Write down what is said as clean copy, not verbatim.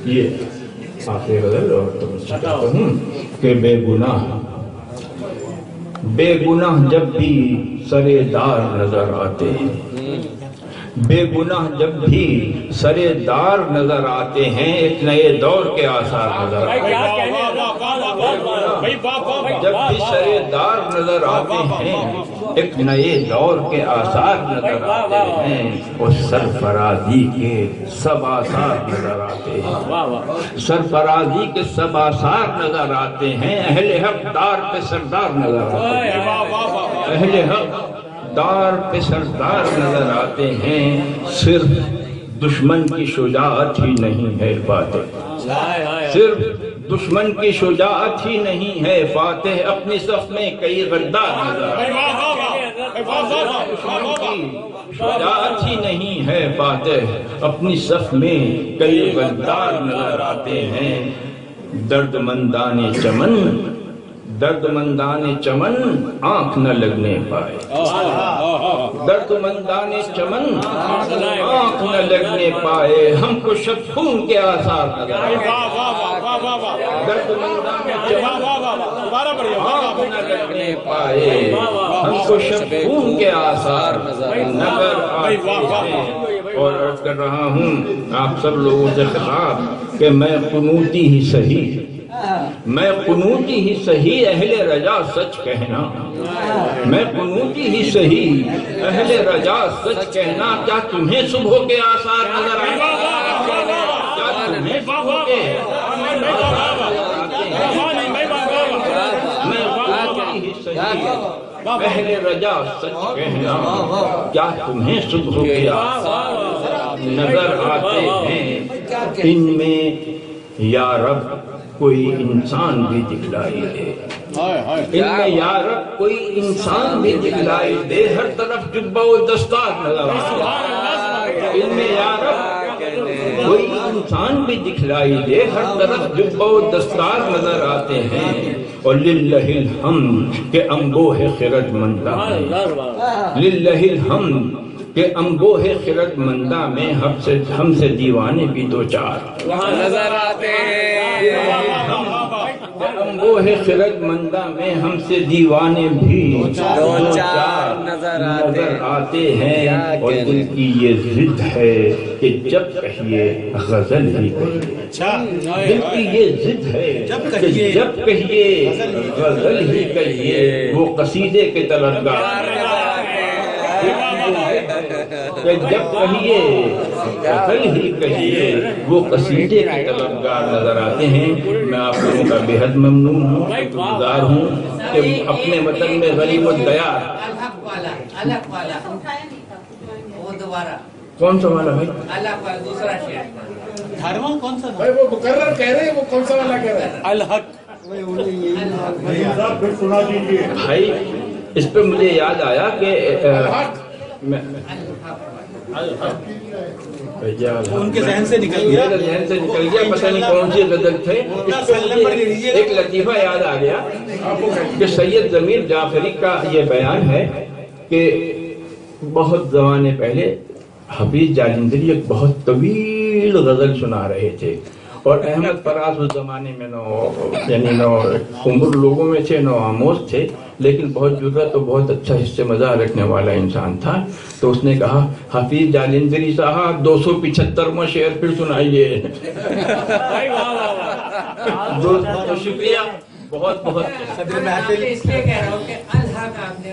یہ آخری غزل اور تم سے کہتا ہوں کہ بے گناہ جب بھی سرے دار نظر آتے ہیں، بے گناہ جب بھی سرے دار نظر آتے ہیں، ایک نئے دور کے آثار نظر آتے ہیں۔ جب بھی سرے دار نظر آتے ہیں، ایک نئے دور کے آثار نظر آتے ہیں، اور سرفرازی کے سب آثار نظر آتے ہیں، سرفرازی کے سب آثار نظر آتے ہیں، اہل حق دار پہ سردار نظر آتے ہیں، اہل حق دار پہ سردار نظر آتے ہیں، صرف دشمن کی شجاعت ہی نہیں ہے فاتح، صرف دشمن کی شجاعت ہی نہیں ہے فاتح، اپنی صف میں کئی غدار نظر آتے ہیں، دشمن کی شجاعت ہی نہیں ہے فاتح، اپنی صف میں کئی غدار نظر آتے ہیں۔ درد مندان چمن، درد مندان چمن آنکھ نہ لگنے پائے، درد مندان چمن آنکھ نہ لگنے پائے، ہم کو شب خون کے آثار نظر آئے، درد مندان چمن آنکھ نہ لگنے پائے، ہم کو شب خون کے آثار نظر آتے ہیں۔ اور عرض کر رہا ہوں آپ سب لوگوں سے خطاب کہ میں قنوتی ہی صحیح، میں قنوتی ہی صحیح، اہل رجا سچ کہنا، میں قنوتی ہی صحیح، اہل رجا سچ کہنا، کیا تمہیں صبح کے آثار نظر آئے، کیا تمہیں صبح کے آثار نظر آتے ہیں، میں قنوتی ہی صحیح، اہل رجا سچ کہنا، کیا تمہیں صبح کے آثار نظر آتے ہیں، ان میں یا رب کوئی انسان بھی دکھلائی دے، ان میں یا رب کوئی انسان بھی دکھلائی دے، ہر طرف جبہ و دستار نظر آتے ہیں، ان میں یا رب کوئی انسان بھی دکھلائی دے، ہر طرف جبہ و دستار نظر آتے ہیں، اور للہ الحمد کہ انگوہ خرد مندہ میں، للہ الحمد کہ انگوہ خرد مندہ میں ہم سے دیوانے بھی دو چار وہاں نظر آتے ہیں، انگوہ خرد مندہ میں ہم سے دیوانے بھی دو چار نظر آتے ہیں، اور دل کی یہ ضد ہے کہ جب کہیے غزل ہی کہیے، دل کی یہ ضد ہے کہ جب کہیے غزل ہی کہیے، وہ قصیدے کے طلبگار، کہ جب کہیے غزل ہی کہیے، وہ قصیدے کے طلبگار نظر آتے ہیں۔ میں آپ لوگوں کا بے حد ممنون ہوں، شکرگزار ہوں کہ اپنے وطن میں غریب الدیار، الگ والا وہ دوبارہ کون سا والا بھائی؟ الگ والا دوسرا شعر، دھارواں کون سا بھائی وہ مقرر کہہ رہے ہیں، وہ کون سا والا کہہ رہے ہیں؟ الحق؟ سنا دیجیے بھائی اس پہ مجھے یاد آیا کہ ان کے ذہن سے نکل گیا، میرے ذہن سے نکل گیا، پتہ نہیں کون سی غزل تھے، اس پہ مجھے ایک لطیفہ یاد آ گیا کہ سید ضمیر جعفری کا یہ بیان ہے کہ بہت زمانے پہلے حفیظ جالندری ایک بہت طویل غزل سنا رہے تھے، اور احمد فراز اس زمانے میں نو عمر لوگوں میں تھے، نو آموز تھے، لیکن بہت جرأت اور بہت اچھا حصے مزاح رکھنے والا انسان تھا۔ تو اس نے کہا حفیظ جالندری صاحب 275واں شعر پھر سنائیے۔ شکریہ، بہت بہت اس لیے کہہ رہا ہوں کہ الحق آپ نے